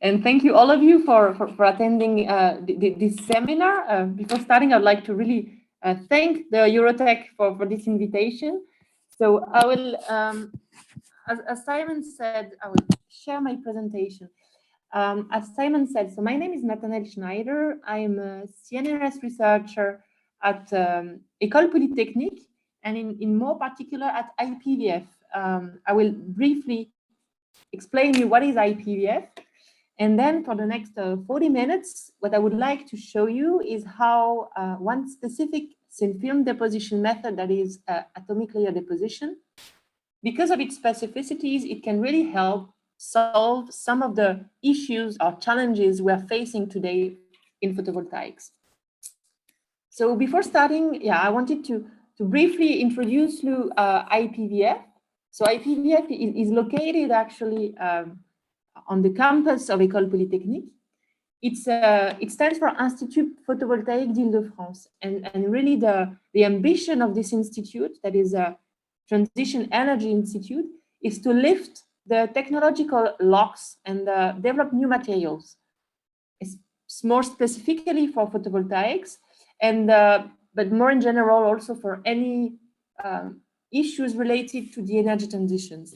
And thank you all of you for attending this seminar. Before starting, I'd like to really thank the EuroTech for this invitation. So I will, as Simon said, I will share my presentation. As Simon said, so my name is Nathanaëlle Schneider. I'm a CNRS researcher at École Polytechnique, and in more particular at IPVF. I will briefly explain you what is IPVF. And then for the next 40 minutes, what I would like to show you is how one specific thin film deposition method, that is atomic layer deposition, because of its specificities, it can really help solve some of the issues or challenges we are facing today in photovoltaics. So before starting, I wanted to briefly introduce you IPVF. So IPVF is located actually on the campus of École Polytechnique. It stands for Institut Photovoltaique d'Île-de-France, and really the ambition of this institute, that is a Transition Energy Institute, is to lift the technological locks and develop new materials. It's more specifically for photovoltaics, and but more in general also for any issues related to the energy transitions.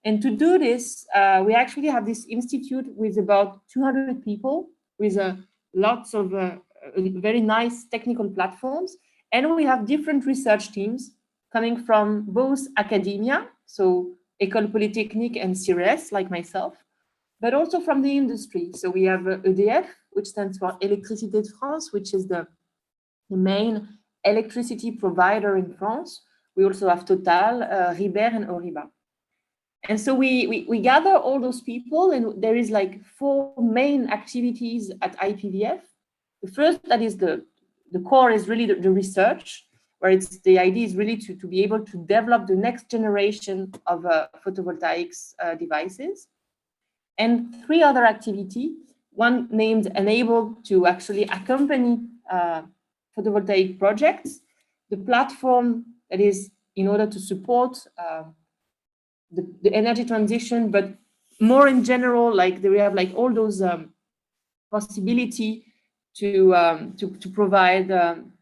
And to do this, we actually have this institute with about 200 people, with lots of very nice technical platforms. And we have different research teams coming from both academia, so École Polytechnique and CRS, like myself, but also from the industry. So we have EDF, which stands for Électricité de France, which is the main electricity provider in France. We also have Total, Ribert, and Oriba. And so we gather all those people, and there is like 4 main activities at IPVF. The first, that is the core, is really the research, where the idea is really to be able to develop the next generation of photovoltaics devices. And 3 other activities, one named Enable, to actually accompany photovoltaic projects, the platform that is in order to support the energy transition, but more in general, like we have like all those possibility to provide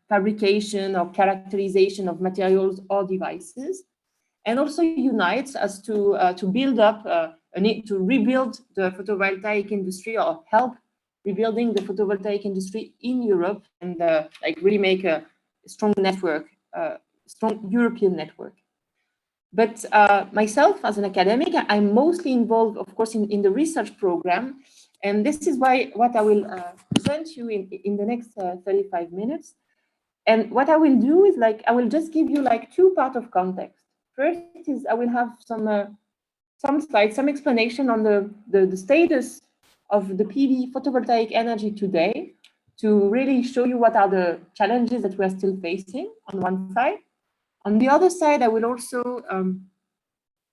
fabrication or characterization of materials or devices, and also unites us to build up to rebuild the photovoltaic industry, or help rebuilding the photovoltaic industry in Europe, and like really make a strong network, strong European network. But myself, as an academic, I'm mostly involved, of course, in the research program. And this is what I will present you in the next 35 minutes. And what I will do is, like, I will just give you like 2 parts of context. First is I will have some slides, some explanation on the status of the PV photovoltaic energy today, to really show you what are the challenges that we are still facing on one side. On the other side, I will also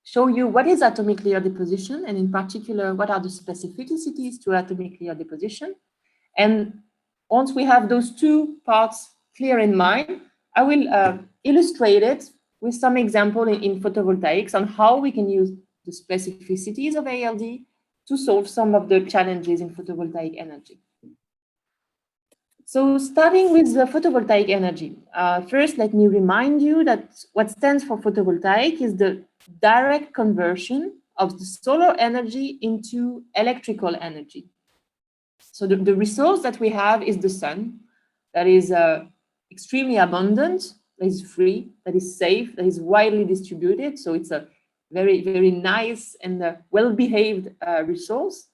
show you what is atomic layer deposition, and in particular, what are the specificities to atomic layer deposition. And once we have those 2 parts clear in mind, I will illustrate it with some example in photovoltaics on how we can use the specificities of ALD to solve some of the challenges in photovoltaic energy. So starting with the photovoltaic energy, first let me remind you that what stands for photovoltaic is the direct conversion of the solar energy into electrical energy. So the resource that we have is the sun, that is extremely abundant, that is free, that is safe, that is widely distributed. So it's a very, very nice and well-behaved resource.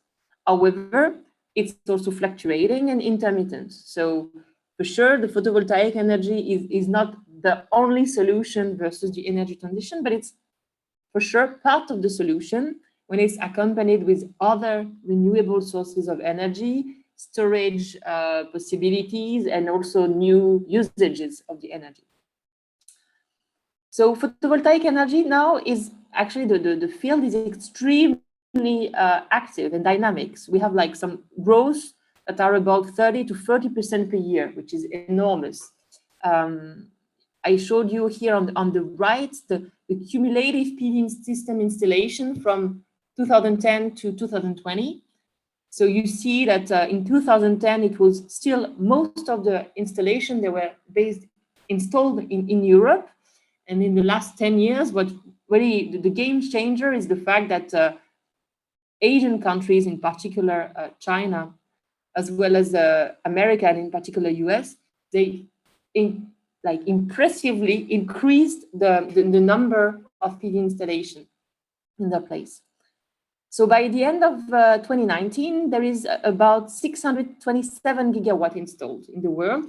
However, it's also fluctuating and intermittent. So for sure, the photovoltaic energy is not the only solution versus the energy transition, but it's for sure part of the solution when it's accompanied with other renewable sources of energy, storage possibilities, and also new usages of the energy. So photovoltaic energy now is actually, the field is extremely active and dynamic. We have like some growth that are about 30 to 40% per year, which is enormous. I showed you here on the right the cumulative PV system installation from 2010 to 2020. So you see that in 2010, it was still most of the installation, they were installed in Europe. And in the last 10 years, what really the game changer is the fact that Asian countries, in particular China, as well as America and in particular US, they impressively increased the number of PV installation in their place. So by the end of 2019, there is about 627 gigawatt installed in the world.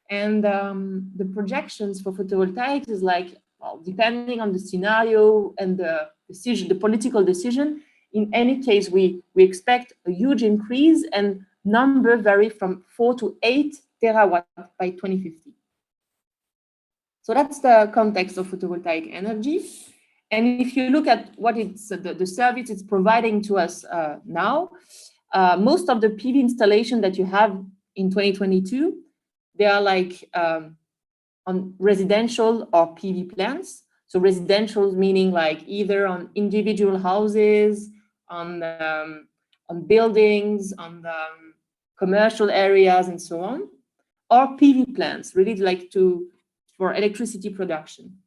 And the projections for photovoltaics is like, well, depending on the scenario and the decision, the political decision, in any case, we expect a huge increase, and number vary from 4 to 8 terawatt by 2050. So that's the context of photovoltaic energy. And if you look at what it's the service it's providing to us now, most of the PV installation that you have in 2022, they are like on residential or PV plants. So residential meaning like either on individual houses, on buildings, on commercial areas, and so on, or PV plants, really like for electricity production.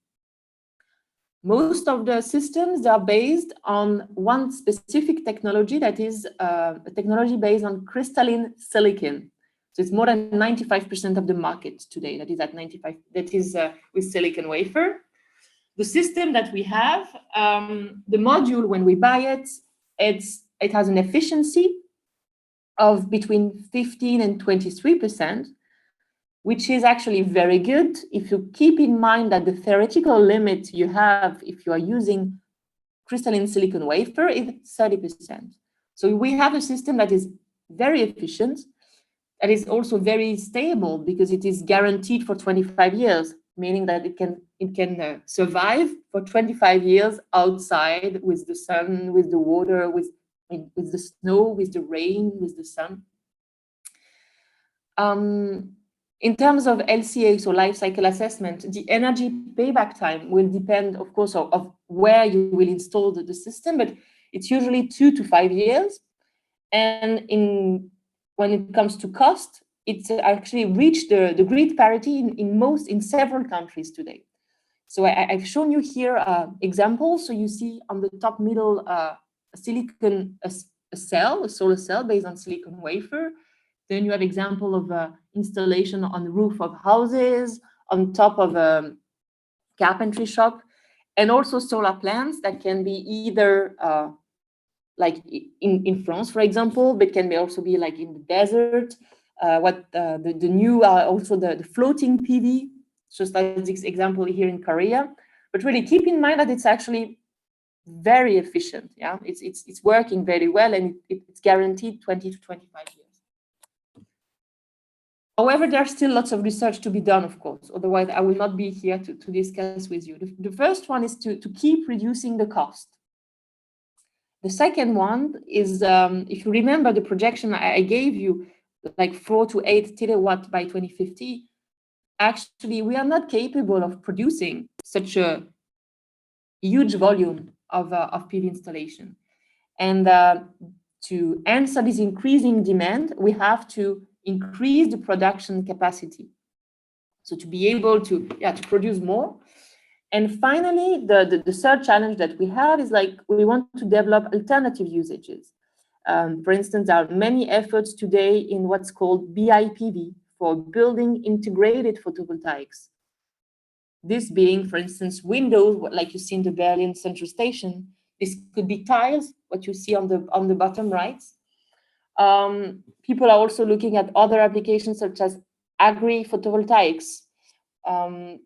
Most of the systems are based on one specific technology that is a technology based on crystalline silicon. So it's more than 95% of the market today. That is at 95. That is with silicon wafer. The system that we have, the module when we buy it, it has an efficiency of between 15 and 23%, which is actually very good if you keep in mind that the theoretical limit you have if you are using crystalline silicon wafer is 30%. So we have a system that is very efficient, that is also very stable because it is guaranteed for 25 years, meaning that it can survive for 25 years outside with the sun, with the water, with the snow, with the rain, with the sun. In terms of LCA, so life cycle assessment, the energy payback time will depend, of course, of where you will install the system, but it's usually 2 to 5 years. And when it comes to cost, it's actually reached the grid parity in several countries today. So I've shown you here examples. So you see on the top middle a solar cell based on silicon wafer. Then you have example of installation on the roof of houses, on top of a carpentry shop, and also solar plants that can be either like in France, for example, but can also be like in the desert. The new also the floating PV, just like this example here in Korea. But really keep in mind that it's actually very efficient. Yeah, it's working very well, and it's guaranteed 20 to 25 years. However, there's still lots of research to be done, of course. Otherwise, I will not be here to discuss with you. The first one is to keep reducing the cost. The second one is, if you remember the projection I gave you, like 4 to 8 terawatt by 2050, actually, we are not capable of producing such a huge volume of PV installation. And to answer this increasing demand, we have to increase the production capacity. So to be able to produce more. And finally, the third challenge that we have is like we want to develop alternative usages. For instance, there are many efforts today in what's called BIPV, for building integrated photovoltaics. This being, for instance, windows, like you see in the Berlin Central Station. This could be tiles, what you see on the bottom right. People are also looking at other applications such as agri-photovoltaics,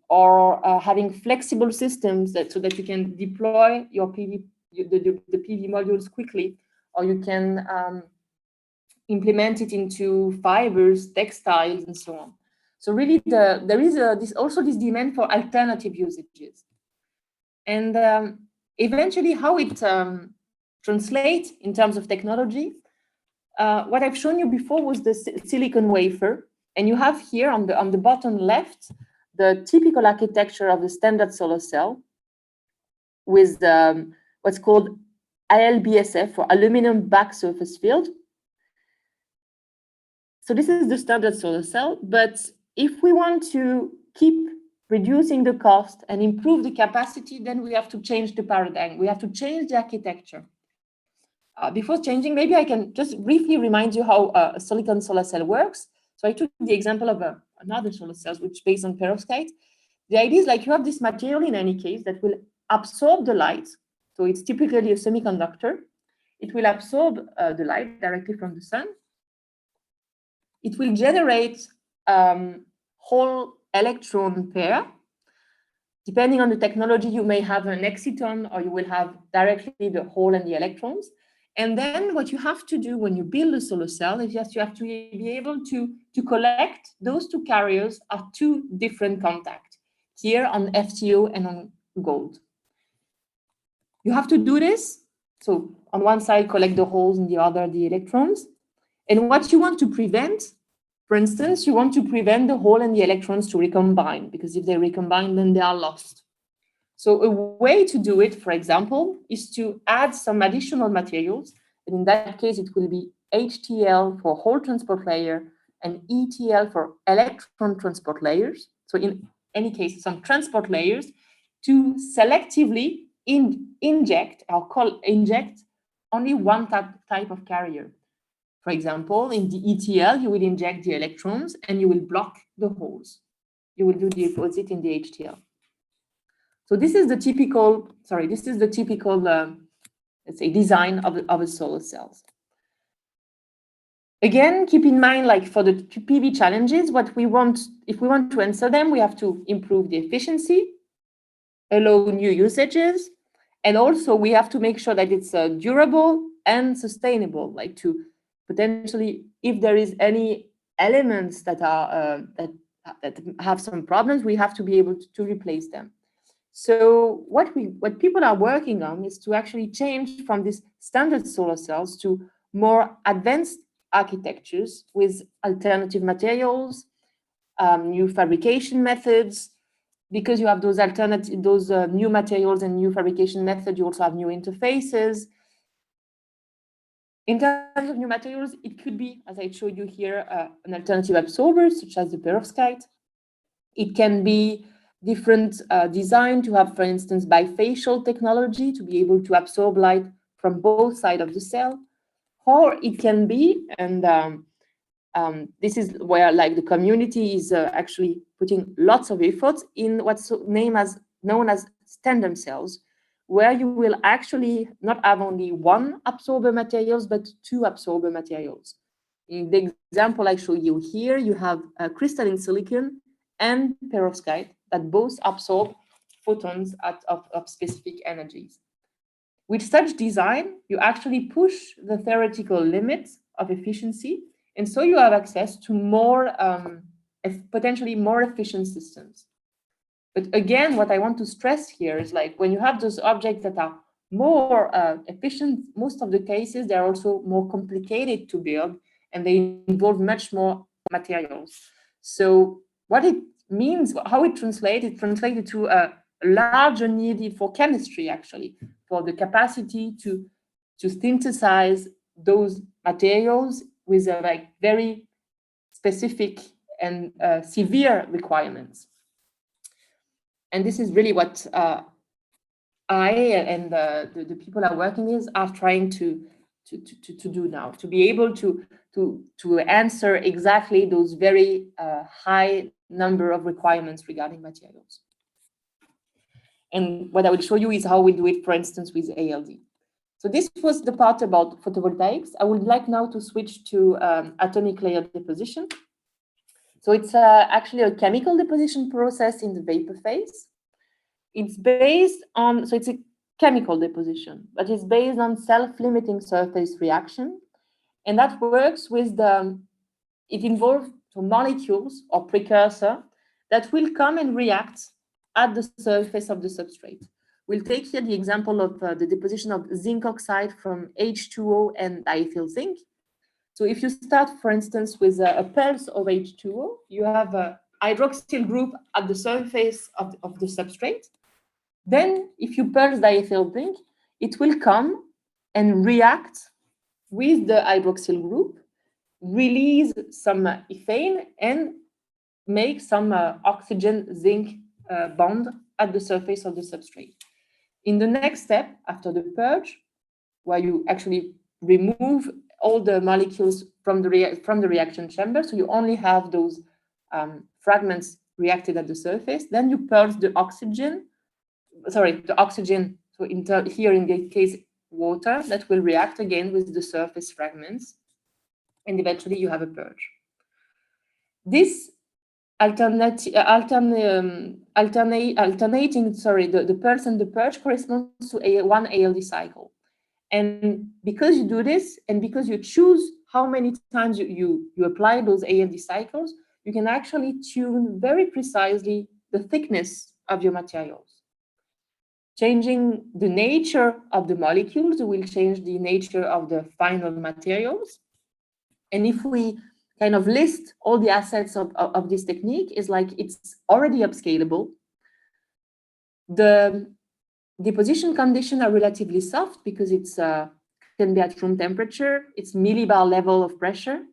or having flexible systems so that you can deploy your PV, the PV modules quickly, or you can implement it into fibers, textiles, and so on. So really, there is this demand for alternative usages. And eventually, how it translates in terms of technology, what I've shown you before was the silicon wafer. And you have here on the bottom left, the typical architecture of the standard solar cell with what's called ALBSF, or aluminum back surface field. So this is the standard solar cell, but if we want to keep reducing the cost and improve the capacity, then we have to change the paradigm. We have to change the architecture. Before changing, maybe I can just briefly remind you how a silicon solar cell works. So I took the example of another solar cell, which is based on perovskite. The idea is like you have this material in any case that will absorb the light. So it's typically a semiconductor. It will absorb the light directly from the sun. It will generate whole electron pair. Depending on the technology, you may have an exciton or you will have directly the hole and the electrons. And then what you have to do when you build a solar cell is just you have to be able to collect those two carriers at two different contacts, here on FTO and on gold. You have to do this. So on one side, collect the holes, and the other, the electrons. And what you want to prevent, for instance, you want to prevent the hole and the electrons to recombine, because if they recombine, then they are lost. So a way to do it, for example, is to add some additional materials. And in that case, it will be HTL for hole transport layer and ETL for electron transport layers. So in any case, some transport layers to selectively inject only one type of carrier. For example, in the ETL, you will inject the electrons and you will block the holes. You will do the opposite in the HTL. So this is the typical, let's say, design of a solar cells. Again, keep in mind, like for the PV challenges, what we want, if we want to answer them, we have to improve the efficiency, allow new usages, and also we have to make sure that it's durable and sustainable, like to potentially, if there is any elements that are that have some problems, we have to be able to replace them. So what people are working on is to actually change from these standard solar cells to more advanced architectures with alternative materials, new fabrication methods. Because you have those new materials and new fabrication methods, you also have new interfaces. In terms of new materials, it could be, as I showed you here, an alternative absorber, such as the perovskite. It can be different design to have, for instance, bifacial technology to be able to absorb light from both sides of the cell. Or it can be, and this is where like the community is actually putting lots of efforts in what's known as tandem cells, where you will actually not have only one absorber materials, but two absorber materials. In the example I show you here, you have crystalline silicon and perovskite that both absorb photons of specific energies. With such design, you actually push the theoretical limits of efficiency, and so you have access to more, potentially more efficient systems. But again, what I want to stress here is like when you have those objects that are more efficient, most of the cases, they're also more complicated to build and they involve much more materials. So what it means, how it translated to a larger need for chemistry, actually, for the capacity to synthesize those materials with like very specific and severe requirements. And this is really what I and the people are working with are trying to do now, to be able to answer exactly those very high number of requirements regarding materials. And what I will show you is how we do it, for instance, with ALD. So this was the part about photovoltaics. I would like now to switch to atomic layer deposition. So it's actually a chemical deposition process in the vapor phase. It's based on, so it's a chemical deposition, but it's based on self-limiting surface reaction. And that works with it involves molecules or precursor that will come and react at the surface of the substrate. We'll take here the example of the deposition of zinc oxide from H2O and diethyl zinc. So if you start, for instance, with a pulse of H2O, you have a hydroxyl group at the surface of the substrate. Then if you pulse diethyl zinc, it will come and react with the hydroxyl group release some ethane and make some oxygen zinc bond at the surface of the substrate. In the next step, after the purge, where you actually remove all the molecules from the reaction chamber, so you only have those fragments reacted at the surface, then you purge the oxygen, so here in this case, water, that will react again with the surface fragments, and eventually you have a purge. This alternating the pulse and the purge corresponds to one ALD cycle. And because you do this, and because you choose how many times you apply those ALD cycles, you can actually tune very precisely the thickness of your materials. Changing the nature of the molecules will change the nature of the final materials. And if we kind of list all the assets of this technique, is like it's already upscalable. The deposition conditions are relatively soft because it's can be at room temperature. It's millibar level of pressure.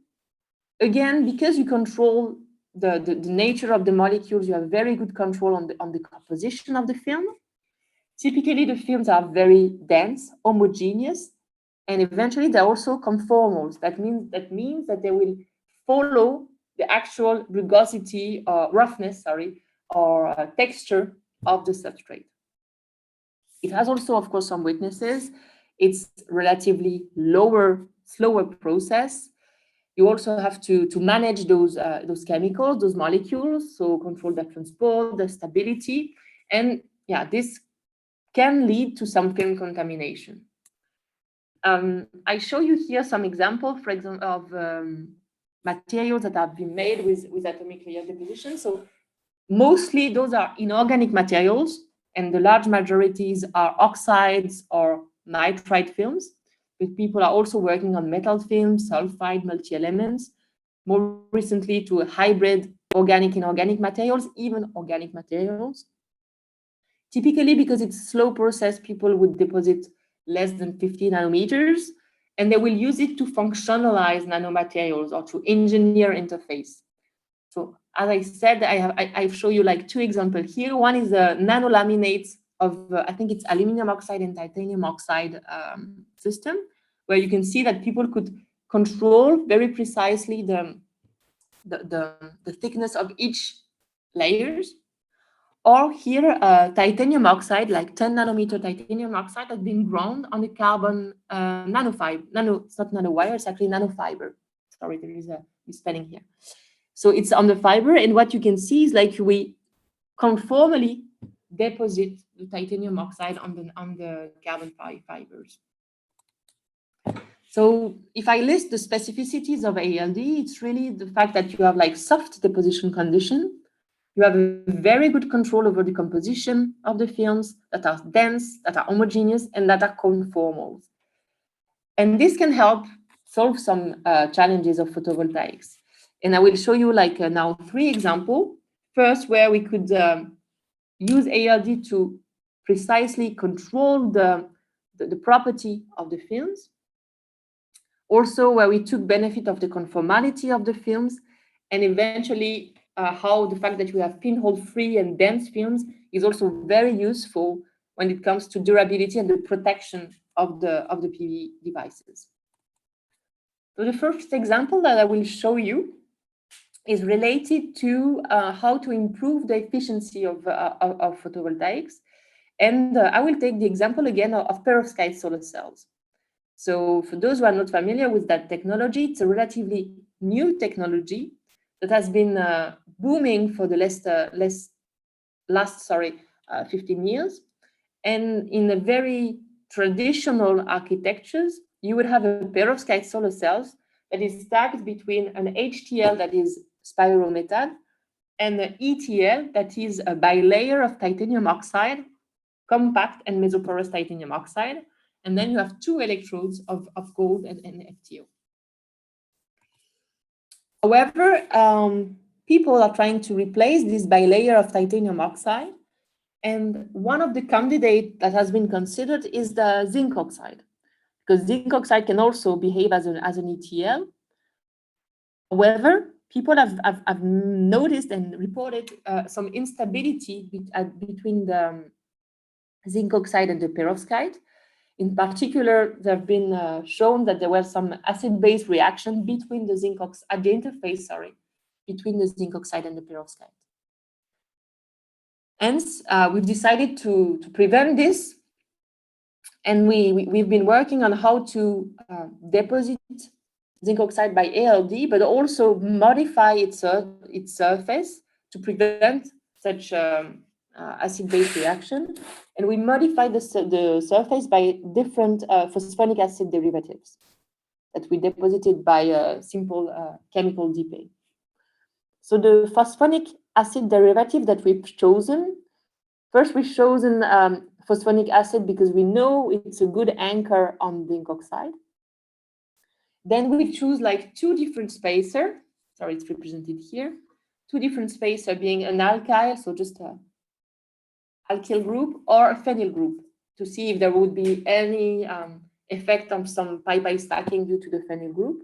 Again, because you control the nature of the molecules, you have very good control on the composition of the film. Typically, the films are very dense, homogeneous, and eventually they're also conformals. That means that they will follow the actual rugosity or roughness, or texture of the substrate. It has also, of course, some weaknesses. It's relatively slower process. You also have to manage those chemicals, those molecules, so control the transport, the stability, and yeah, this can lead to some film contamination. I show you here some examples, for example, of materials that have been made with atomic layer deposition. So mostly those are inorganic materials, and the large majorities are oxides or nitride films. But people are also working on metal films, sulfide, multi-elements, more recently to a hybrid organic inorganic materials, even organic materials. Typically, because it's a slow process, people would deposit less than 50 nanometers, and they will use it to functionalize nanomaterials or to engineer interface. So as I said, I've shown you like two examples here. One is a nanolaminates of, I think it's aluminum oxide and titanium oxide system, where you can see that people could control very precisely the thickness of each layers. Or here, titanium oxide, like 10 nanometer titanium oxide, has been ground on the carbon nanofiber. It's not nanowire, it's actually nanofiber. Sorry, there is a misspelling here. So it's on the fiber, and what you can see is like we conformally deposit the titanium oxide on the carbon fibers. So if I list the specificities of ALD, it's really the fact that you have like soft deposition condition. You have a very good control over the composition of the films that are dense, that are homogeneous, and that are conformal. And this can help solve some challenges of photovoltaics. And I will show you like now 3 examples. First, where we could use ALD to precisely control the property of the films. Also, where we took benefit of the conformality of the films, and eventually how the fact that we have pinhole-free and dense films is also very useful when it comes to durability and the protection of the PV devices. So the first example that I will show you is related to how to improve the efficiency of photovoltaics. And I will take the example again of perovskite solar cells. So for those who are not familiar with that technology, it's a relatively new technology that has been booming for the last 15 years. And in a very traditional architectures, you would have a perovskite solar cells that is stacked between an HTL that is spirometal and an ETL that is a bilayer of titanium oxide, compact and mesoporous titanium oxide. And then you have 2 electrodes of gold and FTO. However, people are trying to replace this bilayer of titanium oxide. And one of the candidates that has been considered is the zinc oxide, because zinc oxide can also behave as an ETL. However, people have noticed and reported some instability between the zinc oxide and the perovskite. In particular, there have been shown that there were some acid-base reaction between the zinc oxide at the interface, between the zinc oxide and the perovskite. Hence, we've decided to prevent this, and we've been working on how to deposit zinc oxide by ALD, but also modify its surface to prevent such acid-base reaction. And we modify the surface by different phosphonic acid derivatives that we deposited by a simple chemical decay. So the phosphonic acid derivative that we've chosen, first we've chosen phosphonic acid because we know it's a good anchor on zinc oxide. Then we choose like two different spacer. Sorry, it's represented here. Two different spacer being an alkyl, so just a alkyl group, or a phenyl group, to see if there would be any effect of some pi-pi stacking due to the phenyl group.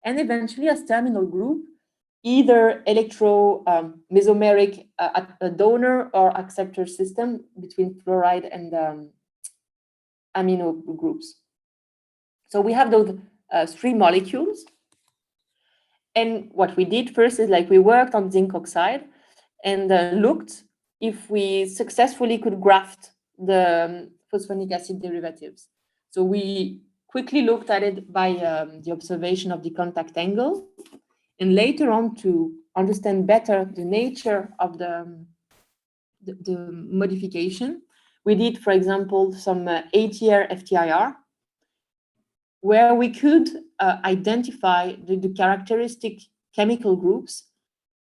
And eventually, as terminal group, either mesomeric a donor or acceptor system between fluoride and amino groups. So we have those 3 molecules. And what we did first is like we worked on zinc oxide and looked if we successfully could graft the phosphonic acid derivatives. So we quickly looked at it by the observation of the contact angle, and later on to understand better the nature of the modification, we did, for example, some ATR FTIR, where we could identify the characteristic chemical groups,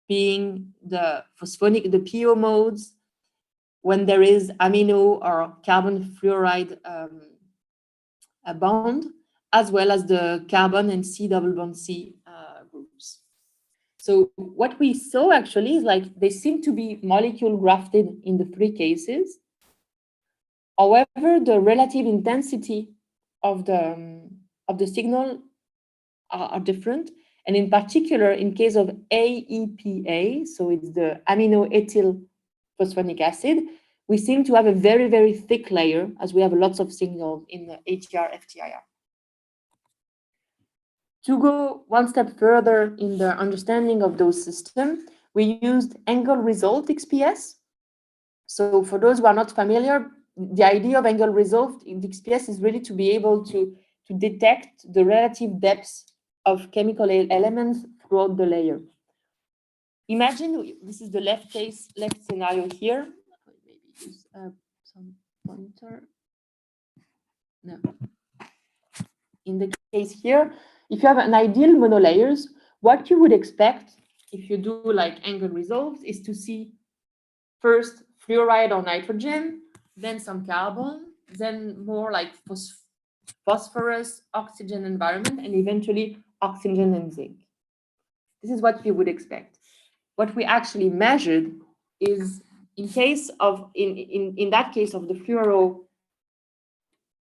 being the phosphonic, the PO modes, when there is amino or carbon fluoride a bond, as well as the carbon and C double bond C groups. So what we saw actually is like they seem to be molecule grafted in the 3 cases. However, the relative intensity of the signal are different. And in particular, in case of AEPA, so it's the amino-ethyl phosphonic acid, we seem to have a very, very thick layer, as we have lots of signals in the ATR FTIR. To go one step further in the understanding of those systems, we used angle resolved XPS. So for those who are not familiar, the idea of angle resolved in XPS is really to be able to detect the relative depths of chemical elements throughout the layer. Imagine this is the left scenario here. Maybe use some pointer. No. In the case here, if you have an ideal monolayers, what you would expect if you do like angle resolved is to see first fluoride or nitrogen, then some carbon, then more like phosphorus, oxygen environment, and eventually oxygen and zinc. This is what you would expect. What we actually measured is in that case of the fluoro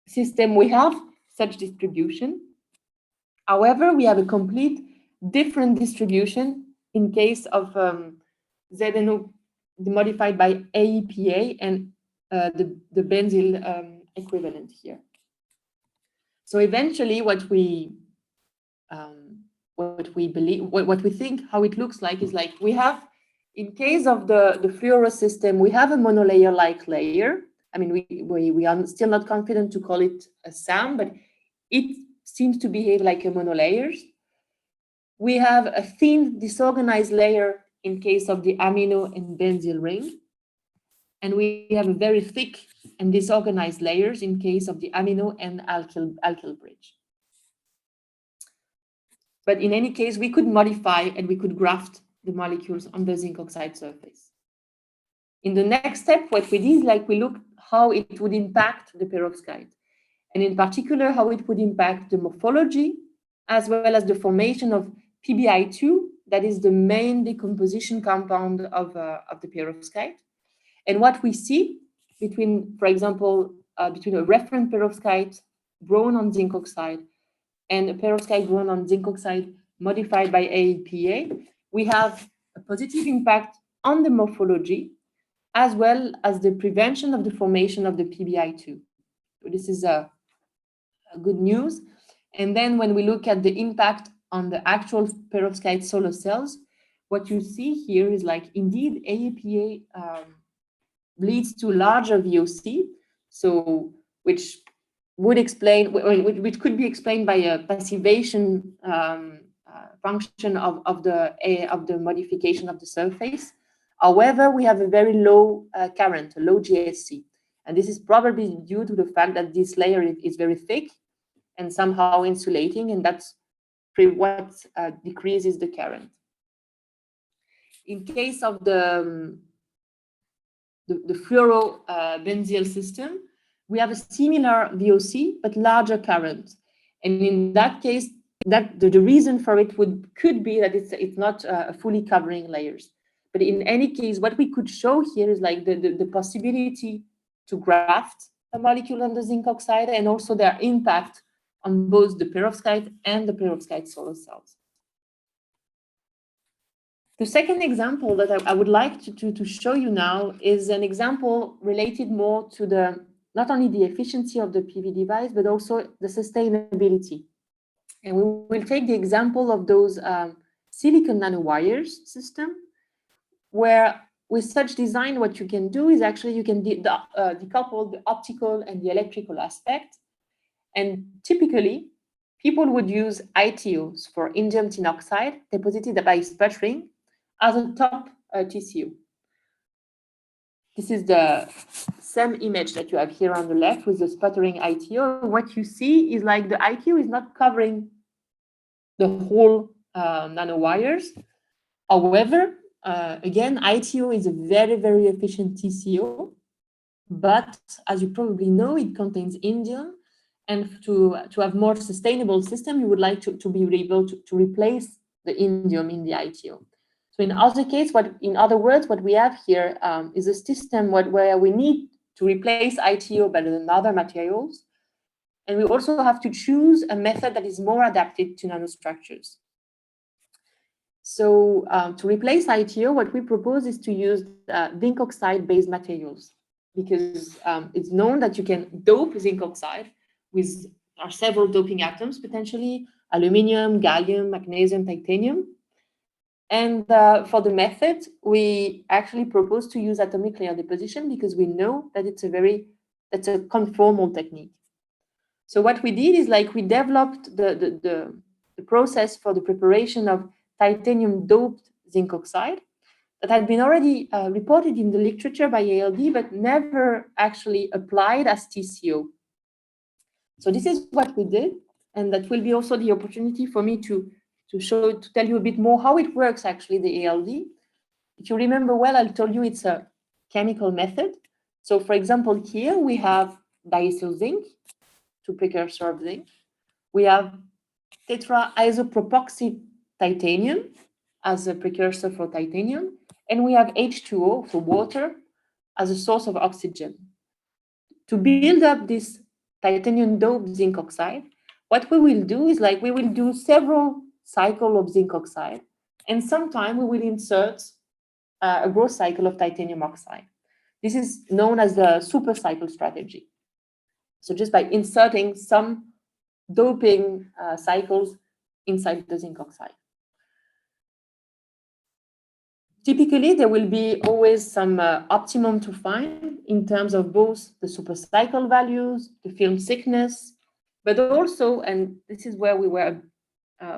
system, we have such distribution. However, we have a complete different distribution in case of ZNO modified by AEPA and the benzyl equivalent here. So eventually, what we believe, what we think, how it looks like is like we have, in case of the fluoro system, we have a monolayer-like layer. I mean, we are still not confident to call it a SAM, but it seems to behave like a monolayers. We have a thin disorganized layer in case of the amino and benzyl ring. And we have a very thick and disorganized layers in case of the amino and alkyl bridge. But in any case, we could modify and we could graft the molecules on the zinc oxide surface. In the next step, what we did is like we looked how it would impact the perovskite, and in particular, how it would impact the morphology, as well as the formation of PBI2, that is the main decomposition compound of the perovskite. And what we see between, for example, between a reference perovskite grown on zinc oxide and a perovskite grown on zinc oxide modified by AEPA, we have a positive impact on the morphology, as well as the prevention of the formation of the PBI2. So this is a good news. And then when we look at the impact on the actual perovskite solar cells, what you see here is like indeed AEPA leads to larger VOC, so which would explain, which could be explained by a passivation function of the modification of the surface. However, we have a very low current, a low GSC, and this is probably due to the fact that this layer is very thick and somehow insulating, and that's what decreases the current. In case of the fluorobenzyl system, we have a similar VOC but larger current, and in that case, the reason for it could be that it's not fully covering layers. But in any case, what we could show here is like the possibility to graft a molecule on the zinc oxide, and also their impact on both the perovskite and the perovskite solar cells. The second example that I would like to show you now is an example related more to not only the efficiency of the PV device, but also the sustainability. And we will take the example of those silicon nanowires system, where with such design, what you can do is actually you can decouple the optical and the electrical aspect. And typically, people would use ITOs for indium tin oxide deposited by sputtering as a top TCO. This is the same image that you have here on the left with the sputtering ITO. What you see is like the ITO is not covering the whole nanowires. However, again, ITO is a very, very efficient TCO, but as you probably know, it contains indium. And to have more sustainable system, you would like to be able to replace the indium in the ITO. So in other words, what we have here is a system where we need to replace ITO by other materials. And we also have to choose a method that is more adapted to nanostructures. So to replace ITO, what we propose is to use zinc oxide-based materials, because it's known that you can dope zinc oxide with several doping atoms, potentially aluminum, gallium, magnesium, titanium. And for the method, we actually propose to use atomic layer deposition because we know that it's a conformal technique. So what we did is like we developed the process for the preparation of titanium doped zinc oxide that had been already reported in the literature by ALD, but never actually applied as TCO. So this is what we did, and that will be also the opportunity for me to tell you a bit more how it works actually, the ALD. If you remember well, I told you it's a chemical method. So for example, here we have diacyl zinc, two precursor of zinc. We have tetraisopropoxy titanium as a precursor for titanium, and we have H2O, so water, as a source of oxygen. To build up this titanium doped zinc oxide, what we will do is like we will do several cycles of zinc oxide, and sometime we will insert a growth cycle of titanium oxide. This is known as the super cycle strategy. So just by inserting some doping cycles inside the zinc oxide. Typically, there will be always some optimum to find in terms of both the supercycle values, the film thickness, but also, and this is where we were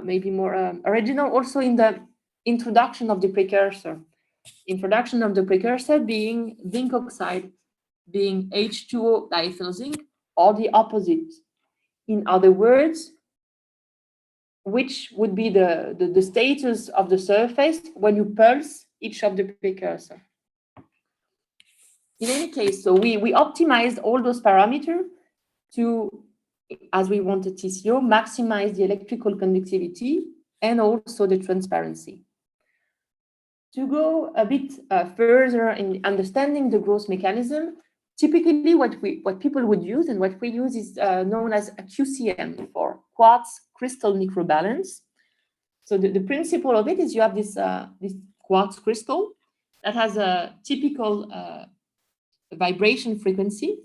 maybe more original, also in the introduction of the precursor. Introduction of the precursor being zinc oxide, being H2O diethyl zinc, or the opposite. In other words, which would be the status of the surface when you pulse each of the precursor. In any case, so we optimized all those parameters to, as we wanted TCO, maximize the electrical conductivity and also the transparency. To go a bit further in understanding the growth mechanism, typically what people would use and what we use is known as a QCM, for quartz crystal microbalance. So the principle of it is you have this quartz crystal that has a typical vibration frequency,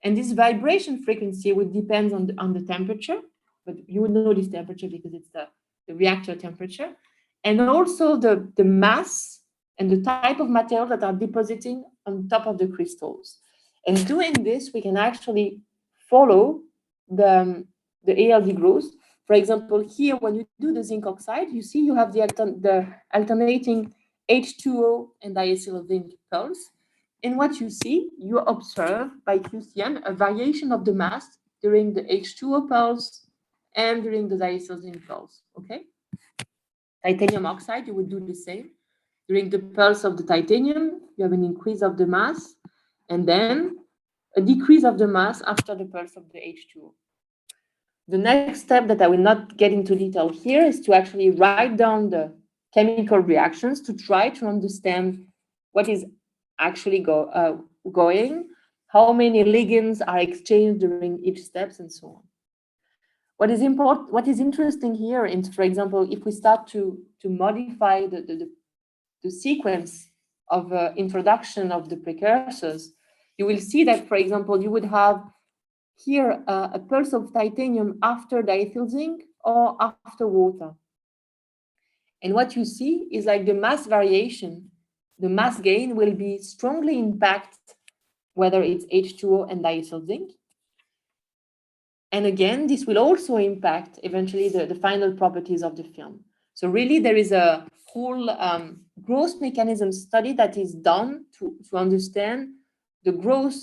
and this vibration frequency would depend on the temperature, but you would know this temperature because it's the reactor temperature, and also the mass and the type of material that are depositing on top of the crystals. And doing this, we can actually follow the ALD growth. For example, here, when you do the zinc oxide, you see you have the alternating H2O and diacetyl zinc pulse. And what you see, you observe by QCM a variation of the mass during the H2O pulse and during the diacetyl zinc pulse, okay? Titanium oxide, you would do the same. During the pulse of the titanium, you have an increase of the mass, and then a decrease of the mass after the pulse of the H2O. The next step that I will not get into detail here is to actually write down the chemical reactions to try to understand what is actually going, how many ligands are exchanged during each steps, and so on. What is important, what is interesting here is, for example, if we start to modify the sequence of introduction of the precursors, you will see that, for example, you would have here a pulse of titanium after diethyl zinc or after water. And what you see is like the mass variation, the mass gain will be strongly impact whether it's H2O and diethyl zinc. And again, this will also impact eventually the final properties of the film. So really there is a whole growth mechanism study that is done to understand the growth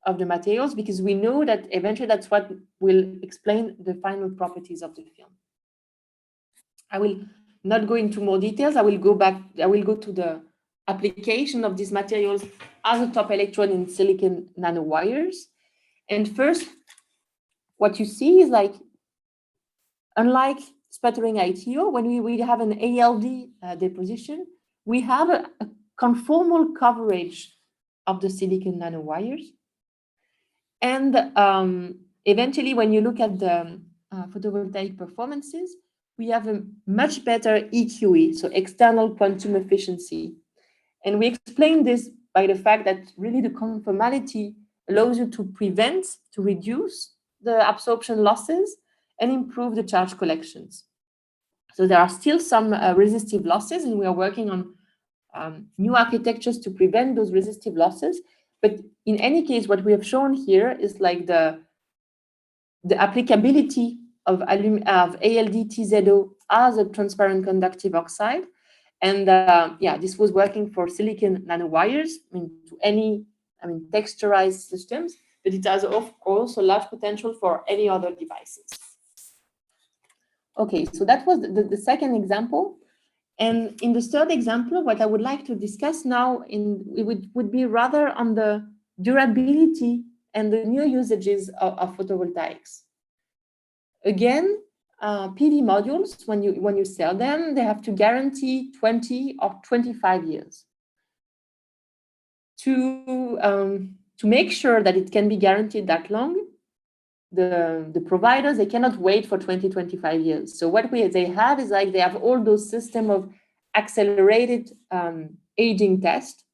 of the materials, because we know that eventually that's what will explain the final properties of the film. I will not go into more details. I will go to the application of these materials as a top electrode in silicon nanowires. And first, what you see is like, unlike sputtering ITO, when we have an ALD deposition, we have a conformal coverage of the silicon nanowires. And eventually, when you look at the photovoltaic performances, we have a much better EQE, so external quantum efficiency. And we explain this by the fact that really the conformality allows you to prevent, to reduce the absorption losses and improve the charge collections. So there are still some resistive losses, and we are working on new architectures to prevent those resistive losses. But in any case, what we have shown here is like the applicability of ALD TZO as a transparent conductive oxide. And yeah, this was working for silicon nanowires, to any, texturized systems, but it has also large potential for any other devices. Okay, so that was the second example. And in the third example, what I would like to discuss now would be rather on the durability and the new usages of photovoltaics. Again, PV modules, when you sell them, they have to guarantee 20 or 25 years. To make sure that it can be guaranteed that long, the providers, they cannot wait for 20-25 years. So what they have is like they have all those system of accelerated aging test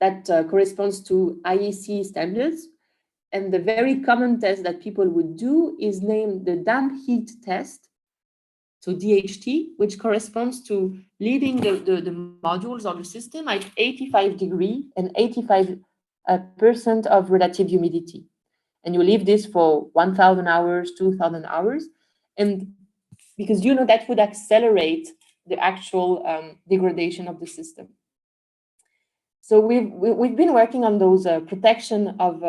that corresponds to IEC standards. And the very common test that people would do is named the damp heat test, so DHT, which corresponds to leaving the modules or the system at 85 degrees and 85% of relative humidity. And you leave this for 1,000 hours, 2,000 hours. And because that would accelerate the actual degradation of the system. So we've been working on those protection of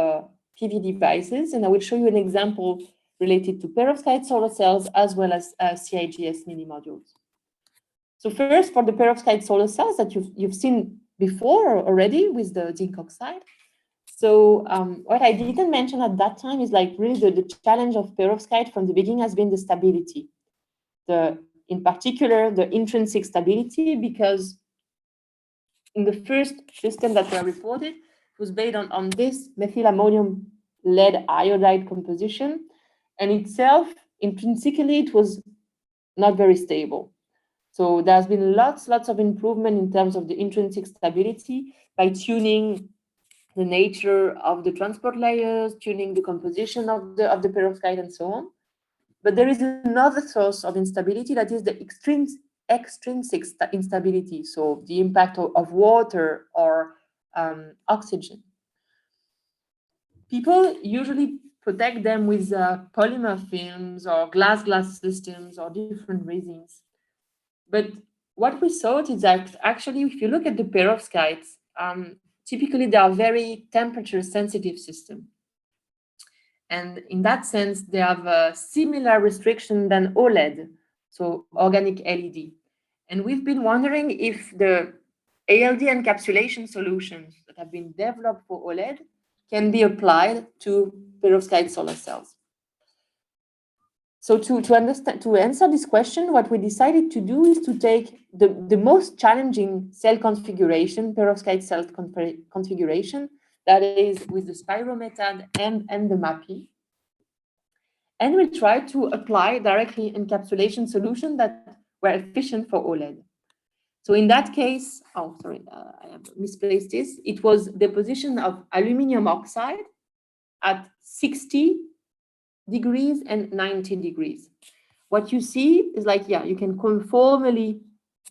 PV devices, and I will show you an example related to perovskite solar cells as well as CIGS mini modules. So first, for the perovskite solar cells that you've seen before already with the zinc oxide. So what I didn't mention at that time is like really the challenge of perovskite from the beginning has been the stability. In particular, the intrinsic stability, because in the first system that were reported, it was based on this methylammonium lead iodide composition, and itself, intrinsically, it was not very stable. So there's been lots of improvement in terms of the intrinsic stability by tuning the nature of the transport layers, tuning the composition of the perovskite and so on. But there is another source of instability, that is the extrinsic instability, so the impact of water or oxygen. People usually protect them with polymer films or glass systems or different resins. But what we thought is that actually, if you look at the perovskites, typically they are very temperature sensitive systems. And in that sense, they have a similar restriction than OLED, so organic LED. And we've been wondering if the ALD encapsulation solutions that have been developed for OLED can be applied to perovskite solar cells. So to answer this question, what we decided to do is to take the most challenging cell configuration, perovskite cell configuration, that is with the spirometad and the MAPI. And we tried to apply directly encapsulation solutions that were efficient for OLED. So in that case, I have misplaced this. It was deposition of aluminum oxide at 60 degrees and 90 degrees. What you see is like, you can conformally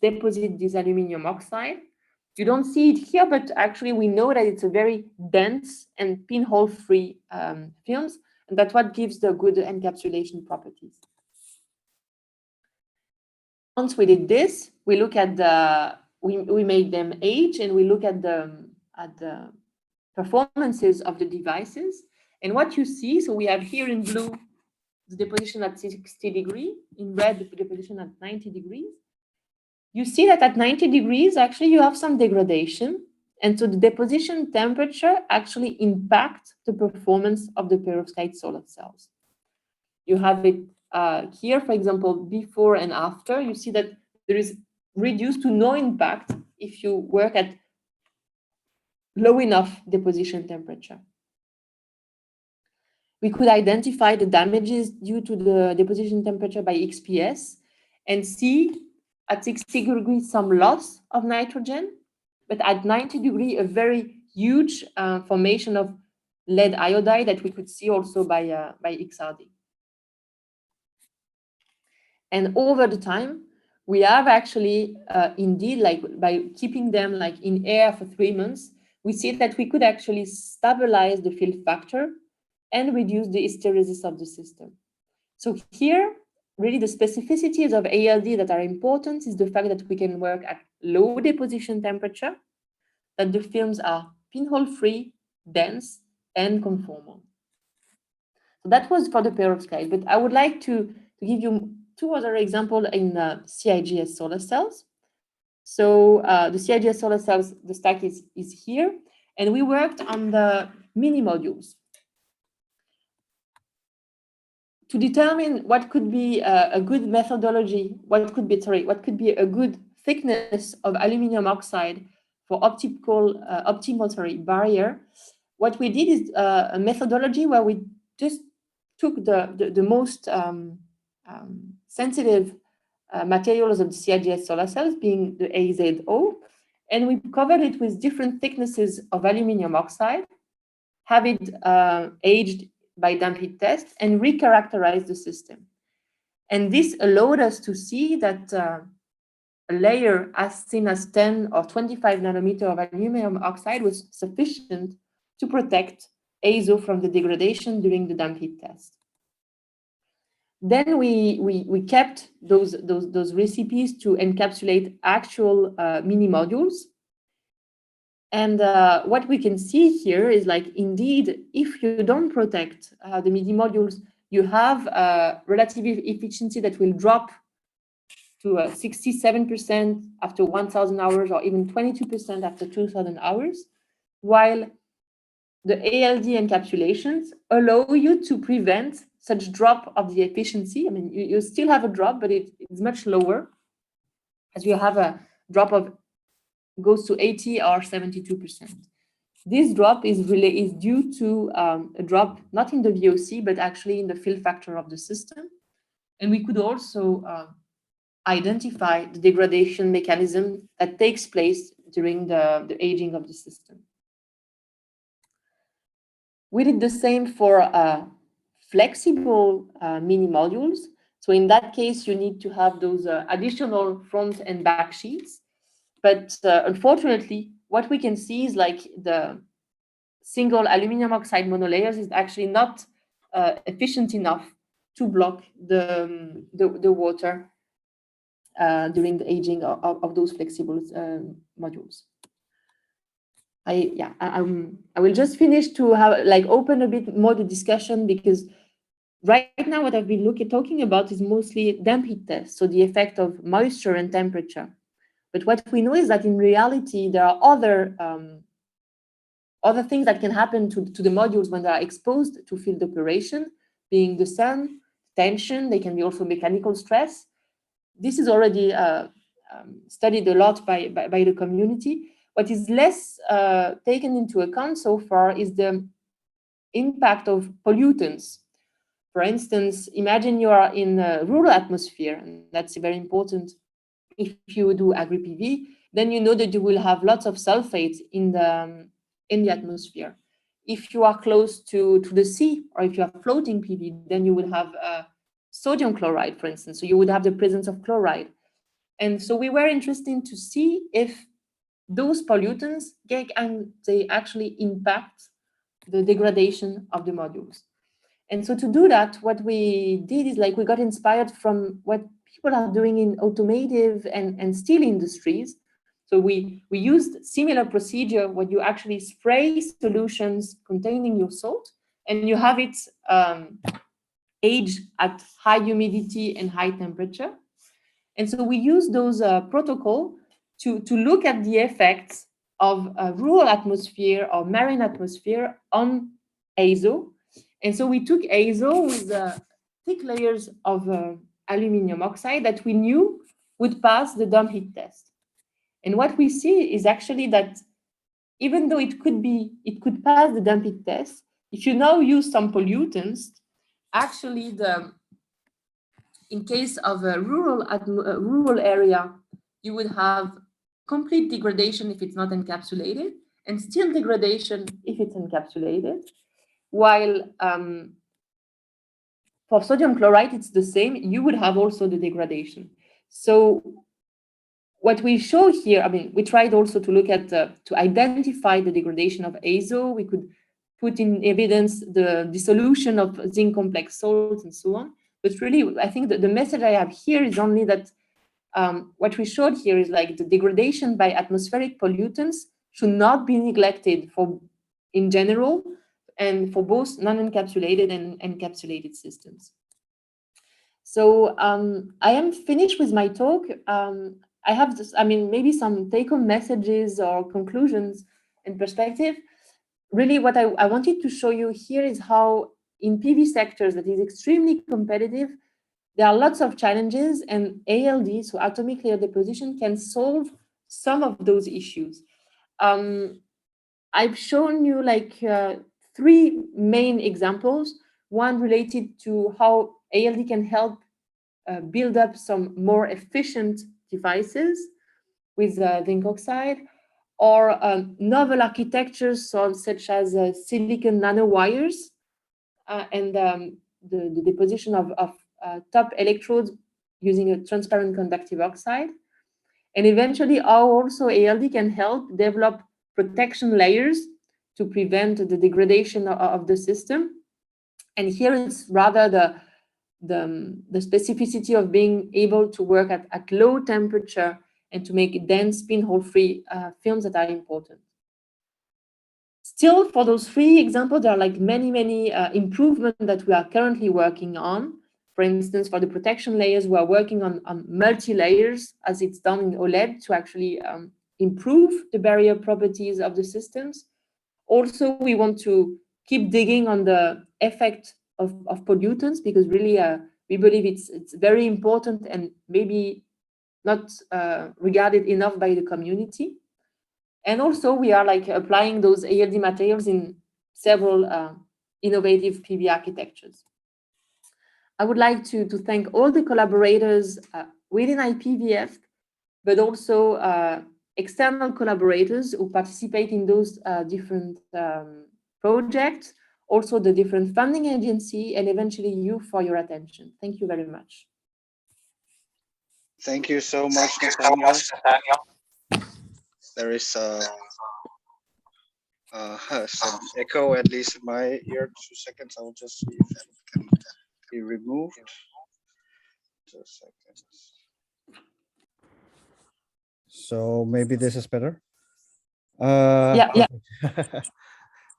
deposit this aluminum oxide. You don't see it here, but actually we know that it's a very dense and pinhole-free films, and that's what gives the good encapsulation properties. Once we did this, we look at we made them age, and we look at the performances of the devices. And what you see, so we have here in blue the deposition at 60 degrees, in red the deposition at 90 degrees. You see that at 90 degrees, actually you have some degradation. And so the deposition temperature actually impacts the performance of the perovskite solar cells. You have it here, for example, before and after. You see that there is reduced to no impact if you work at low enough deposition temperature. We could identify the damages due to the deposition temperature by XPS and see at 60 degrees some loss of nitrogen, but at 90 degrees a very huge formation of lead iodide that we could see also by XRD. And over the time, we have actually indeed, like by keeping them like in air for 3 months, we see that we could actually stabilize the fill factor and reduce the hysteresis of the system. So here, really the specificities of ALD that are important is the fact that we can work at low deposition temperature, that the films are pinhole-free, dense, and conformal. So that was for the perovskite, but I would like to give you 2 other examples in CIGS solar cells. So the CIGS solar cells, the stack is here, and we worked on the mini modules to determine what could be a good methodology, what could be a good thickness of aluminum oxide for optimal barrier. What we did is a methodology where we just took the most sensitive materials of the CIGS solar cells, being the AZO, and we covered it with different thicknesses of aluminum oxide, have it aged by damp heat test, and recharacterize the system. And this allowed us to see that a layer as thin as 10 or 25 nanometer of aluminum oxide was sufficient to protect azo from the degradation during the damp heat test. Then we kept those recipes to encapsulate actual mini modules. And what we can see here is like, indeed, if you don't protect the mini modules, you have a relative efficiency that will drop to 67% after 1,000 hours, or even 22% after 2,000 hours, while the ALD encapsulations allow you to prevent such drop of the efficiency. I mean, you still have a drop, but it's much lower, as you have a drop of goes to 80 or 72%. This drop is due to a drop not in the VOC, but actually in the fill factor of the system. And we could also identify the degradation mechanism that takes place during the aging of the system. We did the same for flexible mini modules. So in that case, you need to have those additional front and back sheets. But unfortunately, what we can see is like the single aluminum oxide monolayers is actually not efficient enough to block the water during the aging of those flexible modules. I will just finish to have like open a bit more the discussion, because right now what I've been talking about is mostly damp heat tests, so the effect of moisture and temperature. But what we know is that in reality there are other things that can happen to the modules when they are exposed to field operation, being the sun, tension. They can be also mechanical stress. This is already studied a lot by the community. What is less taken into account so far is the impact of pollutants. For instance, imagine you are in a rural atmosphere, and that's very important. If you do agri-PV, then you know that you will have lots of sulfates in the atmosphere. If you are close to the sea, or if you are floating PV, then you will have sodium chloride, for instance. So you would have the presence of chloride. And so we were interested to see if those pollutants they actually impact the degradation of the modules. And so to do that, what we did is like we got inspired from what people are doing in automotive and steel industries. So we used similar procedure where you actually spray solutions containing your salt, and you have it age at high humidity and high temperature. And so we use those protocol to look at the effects of a rural atmosphere or marine atmosphere on azo. And so we took azo with thick layers of aluminum oxide that we knew would pass the damp heat test. And what we see is actually that even though it could pass the damp heat test, if you now use some pollutants, actually in case of a rural area, you would have complete degradation if it's not encapsulated, and still degradation if it's encapsulated. While for sodium chloride, it's the same. You would have also the degradation. So what we show here, I mean, we tried also to look at, to identify the degradation of azo. We could put in evidence the dissolution of zinc complex salts and so on. But really, I think that the message I have here is only that what we showed here is like the degradation by atmospheric pollutants should not be neglected in general, and for both non-encapsulated and encapsulated systems. So I am finished with my talk. I have this, I mean, maybe some take-home messages or conclusions and perspective. Really what I wanted to show you here is how in PV sectors that is extremely competitive, there are lots of challenges, and ALD, so atomic layer deposition, can solve some of those issues. I've shown you like 3 main examples. One related to how ALD can help build up some more efficient devices with zinc oxide, or novel architectures such as silicon nanowires and the deposition of top electrodes using a transparent conductive oxide. And eventually how also ALD can help develop protection layers to prevent the degradation of the system. And here it's rather the specificity of being able to work at low temperature and to make dense pinhole-free films that are important. Still, for those 3 examples, there are like many improvements that we are currently working on. For instance, for the protection layers, we are working on multi-layers as it's done in OLED to actually improve the barrier properties of the systems. Also, we want to keep digging on the effect of pollutants, because really we believe it's very important and maybe not regarded enough by the community. And also we are like applying those ALD materials in several innovative PV architectures. I would like to thank all the collaborators within IPVF, but also external collaborators who participate in those different projects, also the different funding agency, and eventually you for your attention. Thank you very much. Thank you so much, Nathanaëlle. There is some echo, at least in my ear. 2 seconds. I will just see if that can be removed. 2 seconds. So maybe this is better. Yeah.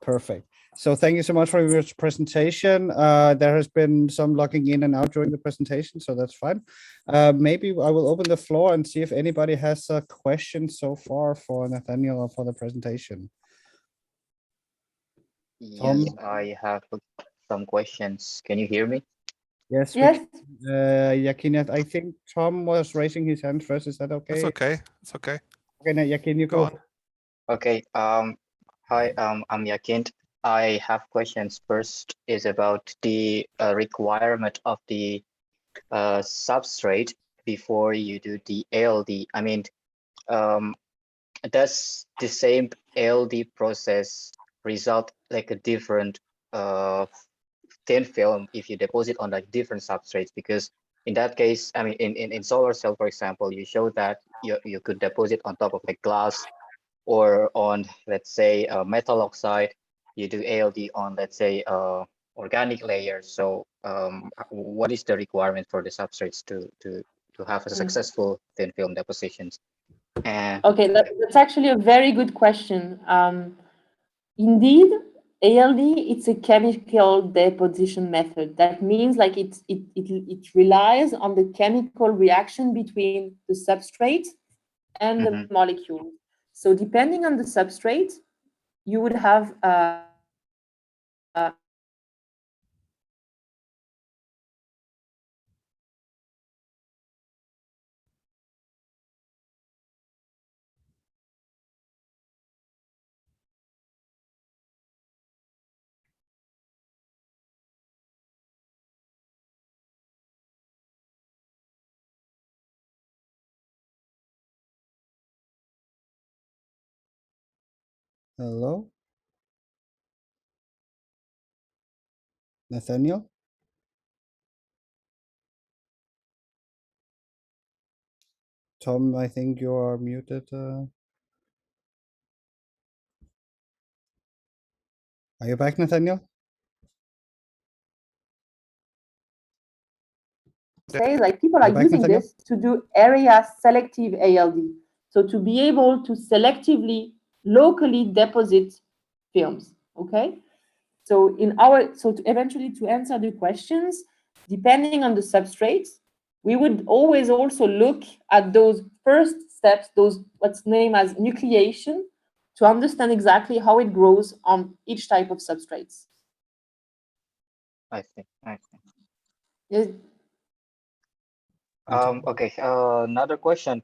Perfect. So thank you so much for your presentation. There has been some logging in and out during the presentation, so that's fine. Maybe I will open the floor and see if anybody has a question so far for Nathanaëlle or for the presentation. Tom? Yes, I have some questions. Can you hear me? Yes. Yes. Yakin, I think Tom was raising his hand first. Is that okay? It's okay. It's okay. Okay, now Yakin, you Go go. on. Okay. Hi. I'm Yakin. I have questions. First is about the requirement of the substrate before you do the ALD. I mean, does the same ALD process result like a different thin film if you deposit on like different substrates? Because in that case, I mean, in solar cell, for example, you show that you could deposit on top of a glass or on, let's say, metal oxide. You do ALD on, let's say, organic layers. So what is the requirement for the substrates to have a successful thin film depositions? And Okay, that's actually a very good question. Indeed, ALD, it's a chemical deposition method. That means like it relies on the chemical reaction between the substrate and the molecule. So depending on the substrate, you would have Hello? Nathanaëlle? Tom, I think you are muted. Are you back, Nathanaëlle? say like people are back, using Nathanaëlle? this to do area selective ALD. So to be able to selectively locally deposit films. Okay. So eventually to answer the questions, depending on the substrate, we would always also look at those first steps, those what's named as nucleation, to understand exactly how it grows on each type of substrates. I see. Yes. Okay. Another question.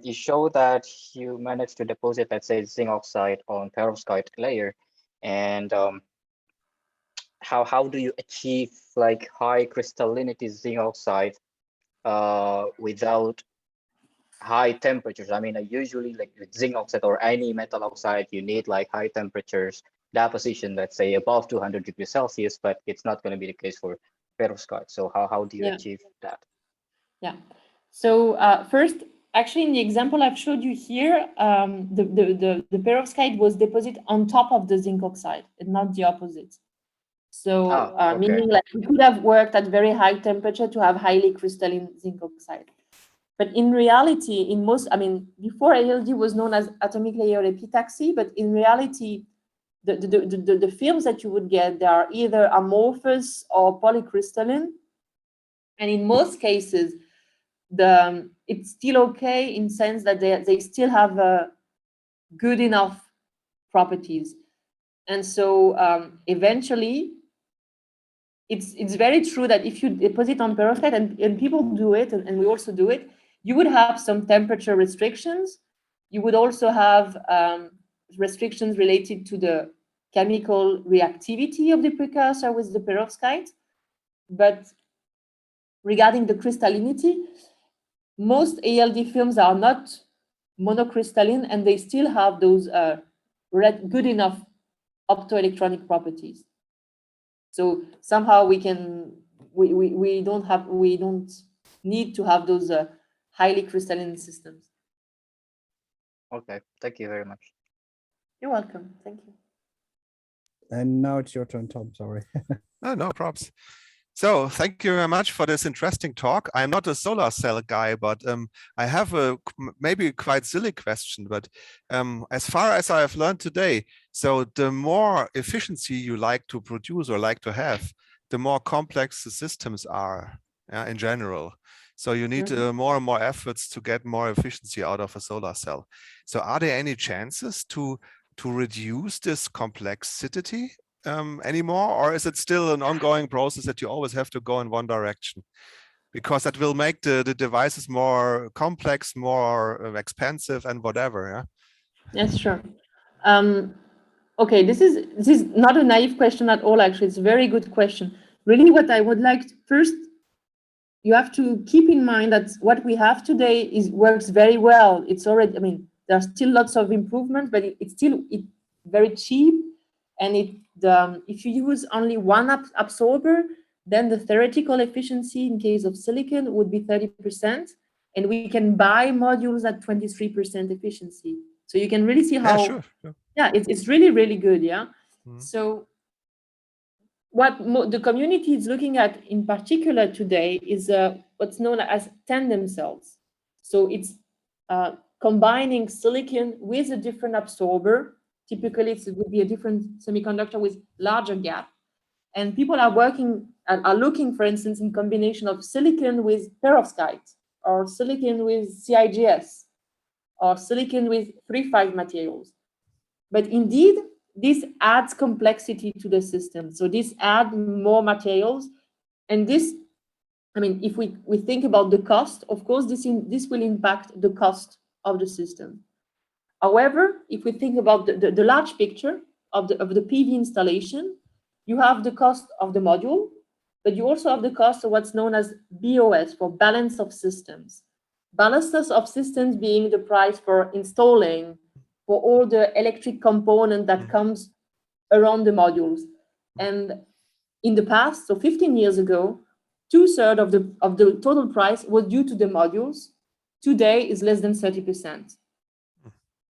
You show that you managed to deposit, let's say, zinc oxide on perovskite layer, and how do you achieve like high crystallinity zinc oxide without high temperatures? I mean, usually like with zinc oxide or any metal oxide, you need like high temperatures deposition, let's say above 200 degrees Celsius, but it's not going to be the case for perovskite. So how do you achieve that? Yeah. So first, actually, in the example I've showed you here, the perovskite was deposited on top of the zinc oxide and not the opposite. So okay. meaning like we could have worked at very high temperature to have highly crystalline zinc oxide. But in reality, in most, I mean, before ALD was known as atomic layer epitaxy, but in reality, the films that you would get, they are either amorphous or polycrystalline. And in most cases, it's still okay in sense that they still have good enough properties. And so eventually, it's very true that if you deposit on perovskite, and people do it, and we also do it, you would have some temperature restrictions. You would also have restrictions related to the chemical reactivity of the precursor with the perovskite. But regarding the crystallinity, most ALD films are not monocrystalline, and they still have those good enough optoelectronic properties. So somehow we don't need to have those highly crystalline systems. Okay, thank you very much. You're welcome. Thank you. And now it's your turn, Tom. Sorry. No props. So thank you very much for this interesting talk. I'm not a solar cell guy, but I have a maybe quite silly question. But as far as I have learned today, so the more efficiency you like to produce or like to have, the more complex the systems are in general. So you need more and more efforts to get more efficiency out of a solar cell. So are there any chances to reduce this complexity anymore, or is it still an ongoing process that you always have to go in one direction? Because that will make the devices more complex, more expensive, and whatever. Yeah. Yes, sure. Okay, this is not a naive question at all. Actually, it's a very good question. Really, what I would like to, first, you have to keep in mind that what we have today works very well. It's already, I mean, there are still lots of improvements, but it's very cheap. And if you use only one absorber, then the theoretical efficiency in case of silicon would be 30%. And we can buy modules at 23% efficiency. So you can really see how, sure. Yeah, it's really, really good. Yeah. So what the community is looking at in particular today is what's known as tandem cells. So it's combining silicon with a different absorber. Typically, it would be a different semiconductor with larger gap. And people are looking, for instance, in combination of silicon with perovskite, or silicon with CIGS, or silicon with 3,5 materials. But indeed, this adds complexity to the system. So this adds more materials. And this, I mean, if we think about the cost, of course, this will impact the cost of the system. However, if we think about the large picture of the PV installation, you have the cost of the module, but you also have the cost of what's known as BOS, for balance of systems. Balance of systems being the price for installing, for all the electric component that comes around the modules. And in the past, so 15 years ago, 2/3 of the total price was due to the modules. Today is less than 30%.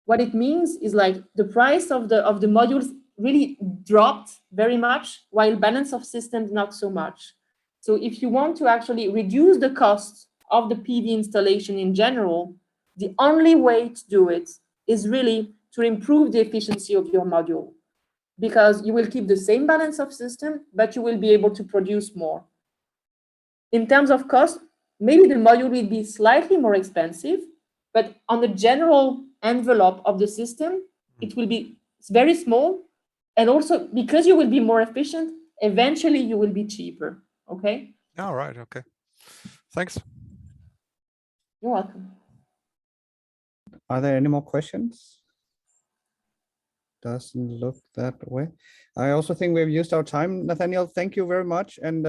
What it means is like the price of the modules really dropped very much, while balance of systems not so much. So if you want to actually reduce the cost of the PV installation in general, the only way to do it is really to improve the efficiency of your module, because you will keep the same balance of system, but you will be able to produce more. In terms of cost, maybe the module will be slightly more expensive, but on the general envelope of the system, it will be very small. And also, because you will be more efficient, eventually you will be cheaper. Okay? All right. Okay. Thanks. You're welcome. Are there any more questions? Doesn't look that way. I also think we've used our time. Nathanaëlle, thank you very much, and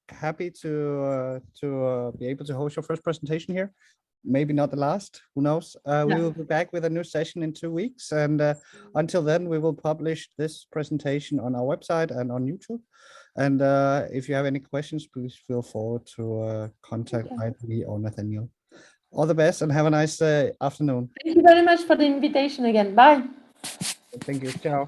happy to be able to host your first presentation here. Maybe not the last, who knows? We will be back with a new session in 2 weeks, and until then we will publish this presentation on our website and on YouTube. And if you have any questions, please feel free to contact either me or Nathanaëlle. All the best and have a nice afternoon. Thank you very much for the invitation again. Bye. Thank you. Ciao.